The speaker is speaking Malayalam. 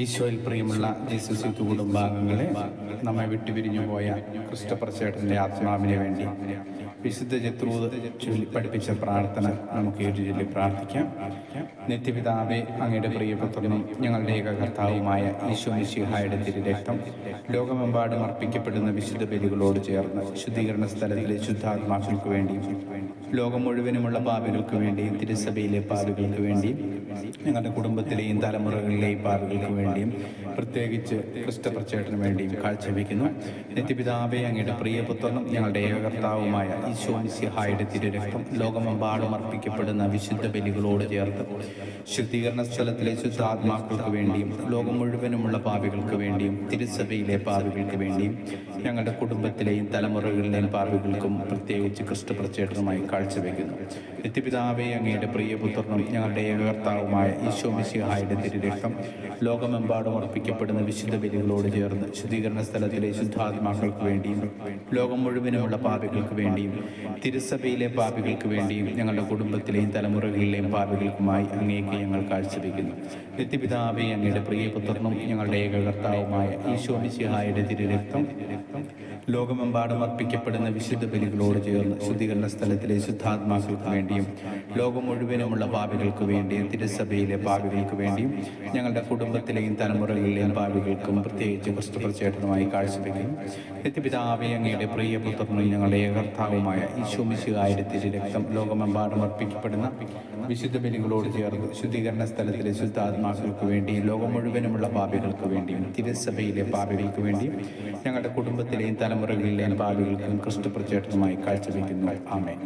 ഈശോയിൽ പ്രിയമുള്ള ജീസസ് യൂത്ത് കുടുംബാംഗങ്ങളെ, നമ്മെ വിട്ടുപിരിഞ്ഞു പോയ ക്രിസ്റ്റഫർ ചേട്ടൻ്റെ ആത്മാവിന് വേണ്ടി വിശുദ്ധ ജത്രൂദ് ചൊല്ലി പഠിപ്പിച്ച പ്രാർത്ഥന നമുക്ക് ചൊല്ലി പ്രാർത്ഥിക്കാം. നിത്യപിതാവേ, അങ്ങയുടെ പ്രിയപുത്രനും ഞങ്ങളുടെ ഏക കർത്താവുമായ ഈശോ മിശിഹായുടെ തിരുരക്തം ലോകമെമ്പാടും അർപ്പിക്കപ്പെടുന്ന വിശുദ്ധ ബലികളോട് ചേർന്ന് ശുദ്ധീകരണ സ്ഥലത്തിലെ ശുദ്ധാത്മാക്കൾക്ക് വേണ്ടിയും ലോകം മുഴുവനുമുള്ള പാപികൾക്ക് വേണ്ടിയും തിരുസഭയിലെ പാപികൾക്ക് വേണ്ടിയും ഞങ്ങളുടെ കുടുംബത്തിലെയും തലമുറകളിലെയും പാപികൾക്ക് വേണ്ടിയും പ്രത്യേകിച്ച് ക്രിസ്റ്റഫർ ചേട്ടന് വേണ്ടിയും കാഴ്ചവെക്കുന്നു. നിത്യപിതാവേ, അങ്ങയുടെ പ്രിയപുത്രനും ഞങ്ങളുടെ ഏകകർത്താവുമായ ഈശോ മിശിഹായുടെ തിരുരക്തം ലോകമെമ്പാടും അർപ്പിക്കപ്പെടുന്ന വിശുദ്ധ ബലികളോട് ചേർത്ത് ശുദ്ധീകരണ സ്ഥലത്തിലെ ശുദ്ധാത്മാക്കൾക്ക് വേണ്ടിയും ലോകം മുഴുവനുമുള്ള പാപികൾക്ക് വേണ്ടിയും തിരുസഭയിലെ പാപികൾക്ക് വേണ്ടിയും ഞങ്ങളുടെ കുടുംബത്തിലെയും തലമുറകളിലെയും പാപികൾക്കും പ്രത്യേകിച്ച് ക്രിസ്റ്റഫർ ചേട്ടനുമായി കാഴ്ചവെക്കുന്നു. നിത്യപിതാവേ, അങ്ങയുടെ പ്രിയപുത്രനും ഞങ്ങളുടെ ഏകകർത്താവുമായ ഈശോ മിശിഹായുടെ തിരുരക്തം ലോകമെമ്പാടും അർപ്പിക്കപ്പെടുന്ന വിശുദ്ധ ബലികളോട് ചേർന്ന് ശുദ്ധീകരണ സ്ഥലത്തിലെ ശുദ്ധാത്മാക്കൾക്ക് വേണ്ടിയും ലോകം മുഴുവനുമുള്ള പാപികൾക്ക് വേണ്ടിയും തിരുസഭയിലെ പാപികൾക്ക് വേണ്ടിയും ഞങ്ങളുടെ കുടുംബത്തിലെയും തലമുറകളിലെയും പാപികൾക്കുമായി അങ്ങേക്ക് ഞങ്ങൾ കാഴ്ചവെക്കുന്നു. നിത്യപിതാവേ, അങ്ങയുടെ പ്രിയപുത്രനും ഞങ്ങളുടെ ഏകകർത്താവുമായ ഈശോ മിശിഹായുടെ തിരുരക്തം ലോകമെമ്പാടും അർപ്പിക്കപ്പെടുന്ന വിശുദ്ധ ബലികളോട് ചേർന്ന് ശുദ്ധീകരണ സ്ഥലത്തിലെ ശുദ്ധാത്മാക്കൾക്ക് വേണ്ടിയും ലോകം മുഴുവനുമുള്ള പാപികൾക്ക് വേണ്ടിയും തിരുസഭയിലെ പാപികൾക്ക് വേണ്ടിയും ഞങ്ങളുടെ കുടുംബത്തിലെയും തലമുറകളിലെയും പാപികൾക്കും പ്രത്യേകിച്ച് ക്രിസ്റ്റഫർ ചേട്ടനുമായി കാഴ്ചവെക്കുന്നു. നിത്യപിതാവേ, അങ്ങയുടെ പ്രിയപുത്രനും ഞങ്ങളുടെ ഏകകർത്താവുമായ ഈശോ മിശിഹായുടെ തിരുരക്തം ലോകമെമ്പാടും അർപ്പിക്കപ്പെടുന്ന വിശുദ്ധ ബലികളോട് ചേർന്ന് ശുദ്ധീകരണ സ്ഥലത്തിലെ ശുദ്ധാത്മാക്കൾക്ക് വേണ്ടിയും ലോകം മുഴുവനുമുള്ള പാപികൾക്ക് വേണ്ടിയും തിരുസഭയിലെ പാപികൾക്ക് വേണ്ടിയും ഞങ്ങളുടെ കുടുംബത്തിലെയും തലമുറകളിലെയും പാപികൾക്കും ക്രിസ്റ്റഫർ ചേട്ടനുമായി കാഴ്ചവെക്കുന്നു. ആമേൻ.